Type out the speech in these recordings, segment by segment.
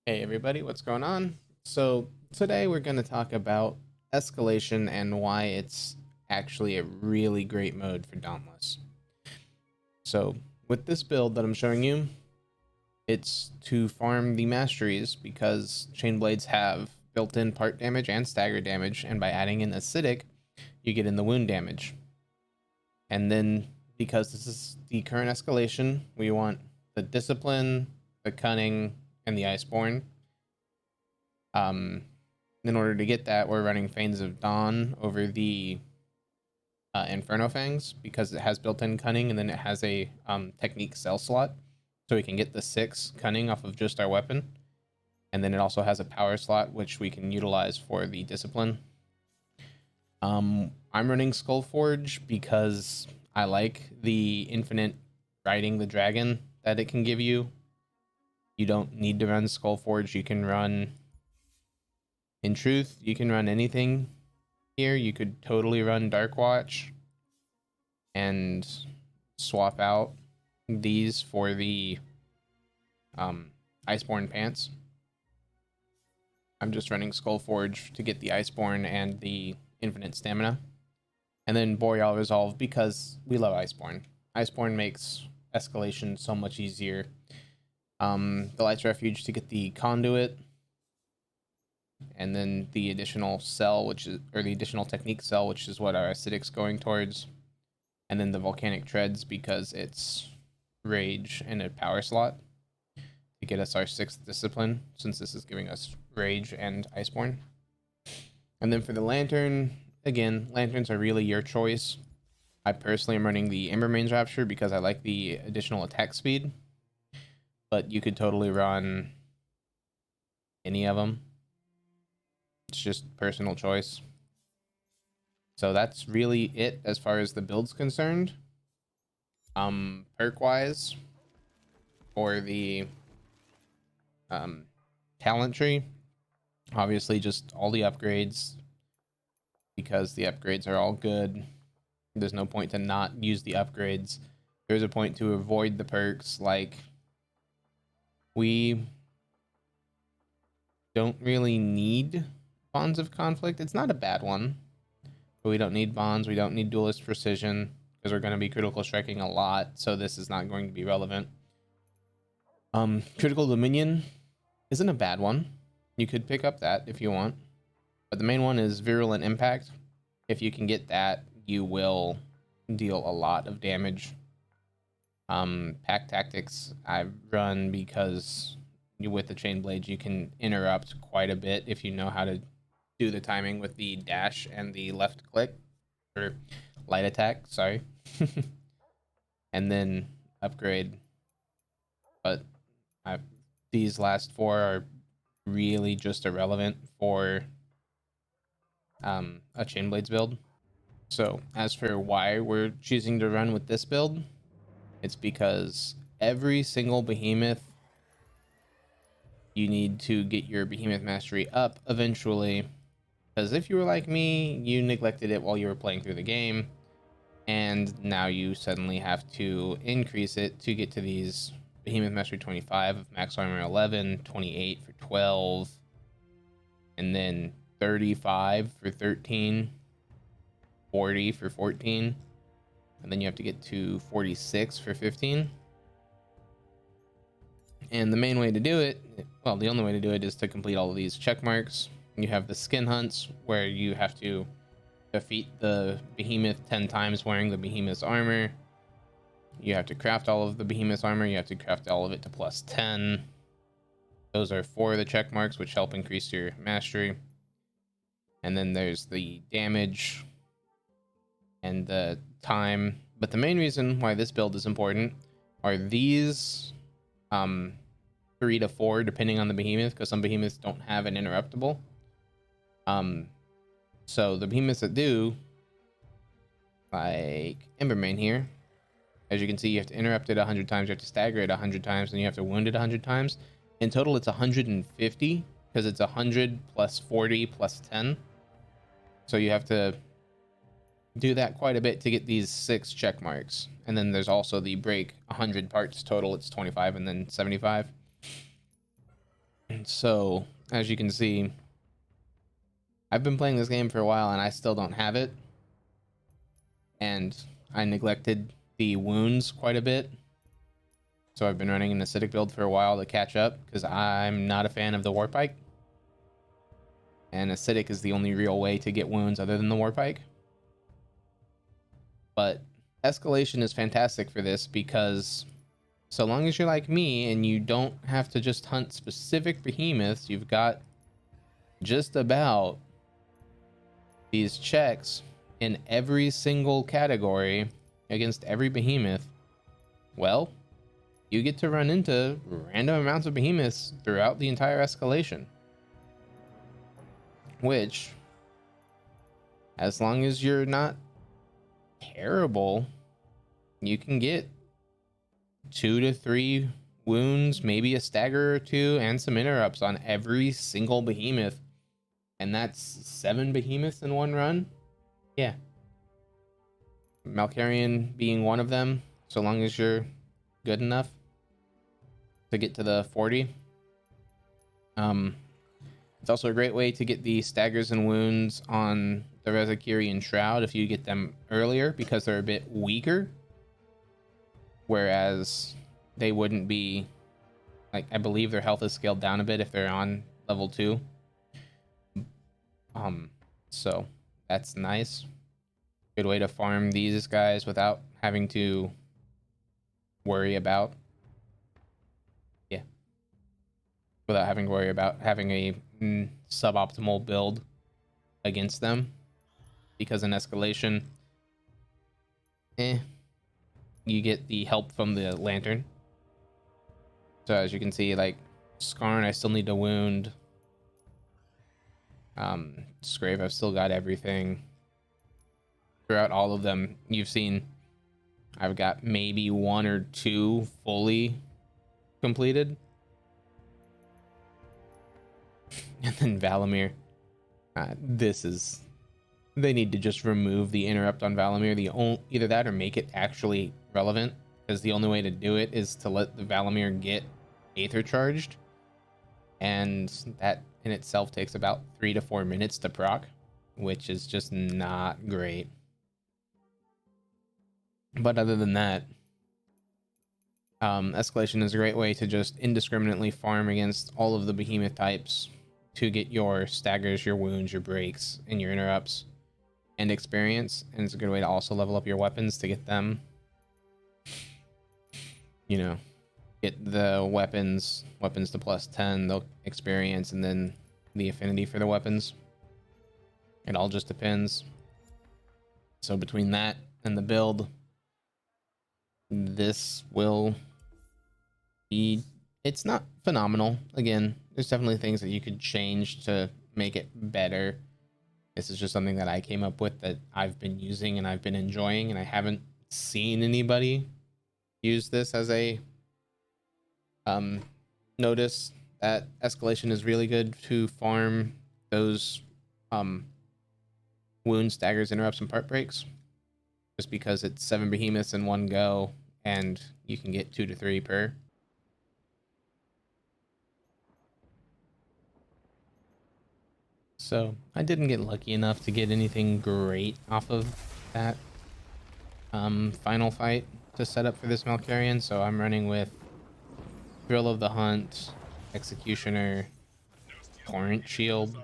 Hey everybody, what's going on? So today we're going to talk about Escalation and why it's actually a really great mode for Dauntless. So with this build that I'm showing you, it's to farm the masteries because Chain Blades have built-in part damage and stagger damage, and by adding in Acidic, you get in the wound damage. And then because this is the current Escalation, we want the Discipline, the Cunning, and the Iceborne. Um, in order to get that, we're running Fanes of Dawn over the Inferno Fangs because it has built-in cunning, and then it has a technique cell slot, so we can get the 6 cunning off of just our weapon. And then it also has a power slot, which we can utilize for the discipline. I'm running Skullforge because I like the infinite riding the dragon that it can give you. You don't need to run Skullforge. You can run, in truth, you can run anything here. You could totally run Dark Watch and swap out these for the Iceborne pants. I'm just running Skullforge to get the Iceborne and the infinite stamina. And then Boreal Resolve because we love Iceborne. Iceborne makes Escalation so much easier. The Light's Refuge to get the conduit, and then the additional cell, which is, or the additional technique cell, which is what our acidic's going towards. And then the Volcanic Treads because it's rage and a power slot to get us our 6th discipline, since this is giving us rage and Iceborne. And then for the lantern, again, lanterns are really your choice. I personally am running the Embermane's Rapture because I like the additional attack speed, but you could totally run any of them. It's just personal choice. So that's really it as far as the build's concerned. Perk wise, for the talent tree, obviously just all the upgrades, because the upgrades are all good. There's no point to not use the upgrades. There's a point to avoid the perks, like we don't really need Bonds of Conflict. It's not a bad one, but we don't need bonds. We don't need Duelist Precision because we're going to be critical striking a lot, so this is not going to be relevant. Critical Dominion isn't a bad one. You could pick up that if you want, but the main one is Virulent Impact. If you can get that, you will deal a lot of damage. Pack Tactics I've run because with the Chain Blades you can interrupt quite a bit if you know how to do the timing with the dash and the left click, or light attack, sorry. And then upgrade. But these last 4 are really just irrelevant for a Chain Blades build. So as for why we're choosing to run with this build, it's because every single behemoth, you need to get your Behemoth Mastery up eventually. Because if you were like me, you neglected it while you were playing through the game, and now you suddenly have to increase it to get to these Behemoth Mastery 25 of max armor 11, 28 for 12, and then 35 for 13, 40 for 14, and then you have to get to 46 for 15. And the main way to do it, well, the only way to do it is to complete all of these check marks. You have the skin hunts where you have to defeat the behemoth 10 times wearing the behemoth's armor. You have to craft all of the behemoth's armor. You have to craft all of it to plus 10. Those are 4 of the check marks, which help increase your mastery. And then there's the damage and the time. But the main reason why this build is important are these 3 to 4, depending on the behemoth, because some behemoths don't have an interruptible. So the behemoths that do, like Embermane here, as you can see, you have to interrupt it 100 times, you have to stagger it 100 times, and you have to wound it 100 times. In total, it's 150, because it's 100 plus 40 plus 10. So you have to do that quite a bit to get these 6 check marks. And then there's also the break 100 parts total, it's 25 and then 75. So, as you can see, I've been playing this game for a while and I still don't have it. And I neglected the wounds quite a bit. So I've been running an acidic build for a while to catch up because I'm not a fan of the war pike. And acidic is the only real way to get wounds other than the war pike. But escalation is fantastic for this because so long as you're like me and you don't have to just hunt specific behemoths, you've got just about these checks in every single category against every behemoth. Well, you get to run into random amounts of behemoths throughout the entire escalation. Which, as long as you're not terrible, you can get 2 to 3 wounds, maybe a stagger or 2, and some interrupts on every single behemoth. And that's 7 behemoths in one run. Yeah. Malkarian being one of them, so long as you're good enough to get to the 40. It's also a great way to get the staggers and wounds on the Rezakiri and Shroud if you get them earlier, because they're a bit weaker. Whereas they wouldn't be, like, I believe their health is scaled down a bit if they're on level 2. So that's nice. Good way to farm these guys without having to worry about, without having to worry about having a suboptimal build against them, because in escalation, you get the help from the lantern. So as you can see, like Skarn, I still need to wound. Scrave, I've still got everything. Throughout all of them, you've seen I've got maybe 1 or 2 fully completed. And then Valamir, they need to just remove the interrupt on Valamir. Either that or make it actually relevant, because the only way to do it is to let the Valamir get Aether charged, and that in itself takes about 3 to 4 minutes to proc, which is just not great. But other than that, escalation is a great way to just indiscriminately farm against all of the behemoth types to get your staggers, your wounds, your breaks, and your interrupts and experience. And it's a good way to also level up your weapons to get them, get the weapons to +10, the experience, and then the affinity for the weapons. It all just depends. So between that and the build, this will be, it's not phenomenal. Again, there's definitely things that you could change to make it better. This is just something that I came up with that I've been using and I've been enjoying, and I haven't seen anybody use this as a notice that escalation is really good to farm those wounds, staggers, interrupts, and part breaks, just because it's 7 behemoths in one go and you can get 2 to 3 per. So I didn't get lucky enough to get anything great off of that final fight to set up for this Malkarian, so I'm running with Thrill of the Hunt, Executioner, Torrent Shield,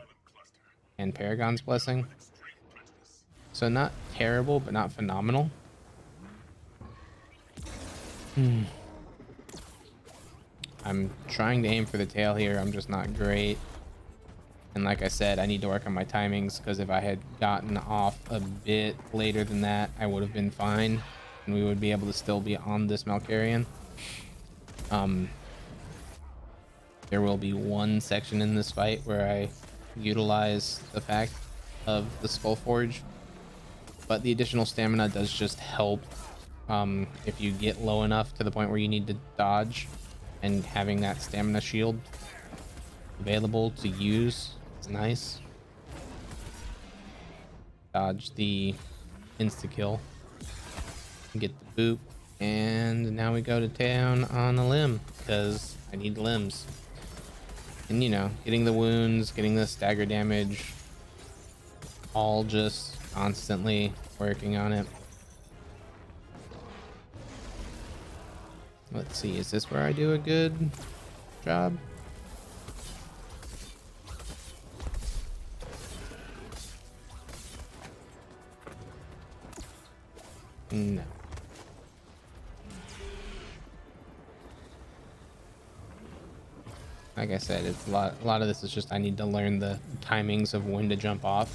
and Paragon's Blessing. So not terrible, but not phenomenal. I'm trying to aim for the tail here. I'm just not great. And like I said, I need to work on my timings, because if I had gotten off a bit later than that, I would have been fine. And we would be able to still be on this Malkarian. There will be one section in this fight where I utilize the fact of the Skullforge, but the additional stamina does just help if you get low enough to the point where you need to dodge, and having that stamina shield available to use is nice. Dodge the insta-kill, get the boop, and now we go to town on a limb, because I need limbs. And, you know, getting the wounds, getting the stagger damage, all just constantly working on it. Let's see, is this where I do a good job? No. Like I said, it's a lot of this is just I need to learn the timings of when to jump off.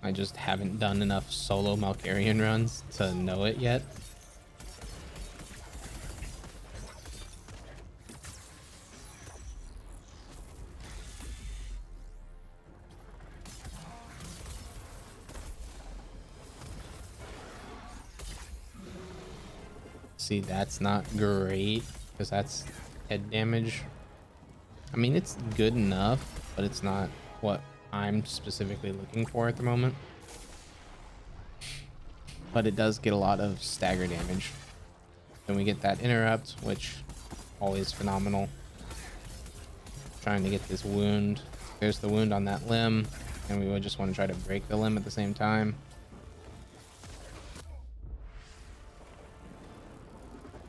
I just haven't done enough solo Malkarian runs to know it yet. See, that's not great because that's head damage. I mean, it's good enough, but it's not what I'm specifically looking for at the moment. But it does get a lot of stagger damage. Then we get that interrupt, which always phenomenal. Trying to get this wound. There's the wound on that limb, and we would just want to try to break the limb at the same time.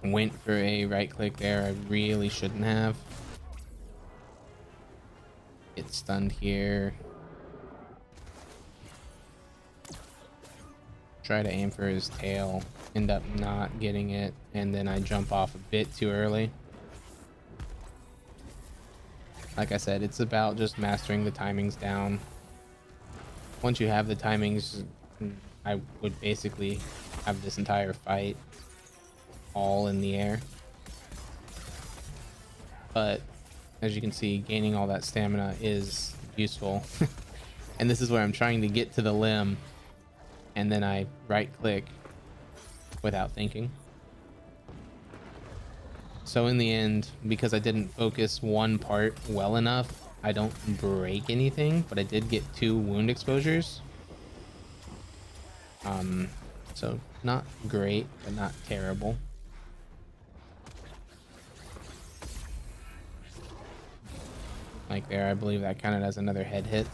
Went for a right click there. I really shouldn't have. Get stunned here. Try to aim for his tail. End up not getting it, and then I jump off a bit too early. Like I said, it's about just mastering the timings down. Once you have the timings, I would basically have this entire fight all in the air. But as you can see, gaining all that stamina is useful. And this is where I'm trying to get to the limb, and then I right click without thinking. So in the end, because I didn't focus one part well enough, I don't break anything, but I did get 2 wound exposures. So not great, but not terrible. Like there, I believe that counted as another head hit.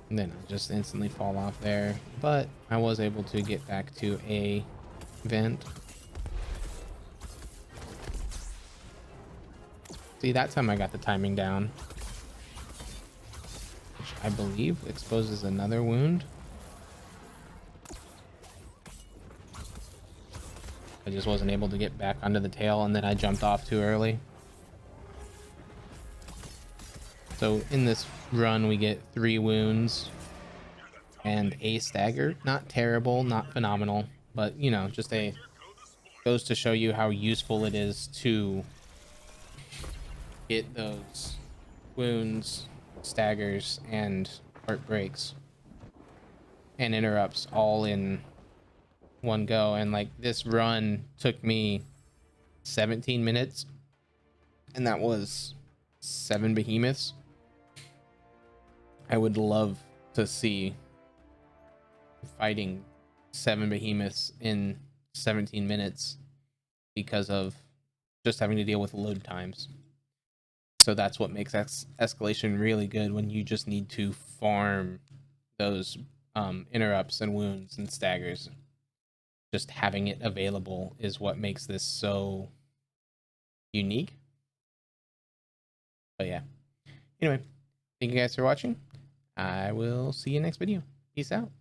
And then I just instantly fall off there, but I was able to get back to a vent. See, that time I got the timing down, which I believe exposes another wound. I just wasn't able to get back onto the tail, and then I jumped off too early. So in this run, we get 3 wounds and a stagger. Not terrible, not phenomenal, but you know, just a goes to show you how useful it is to get those wounds, staggers, and heart breaks and interrupts all in one go. And like this run took me 17 minutes, and that was 7 behemoths. I would love to see fighting 7 behemoths in 17 minutes because of just having to deal with load times. So that's what makes escalation really good, when you just need to farm those interrupts and wounds and staggers. Just having it available is what makes this so unique. But yeah. Anyway, thank you guys for watching. I will see you next video. Peace out.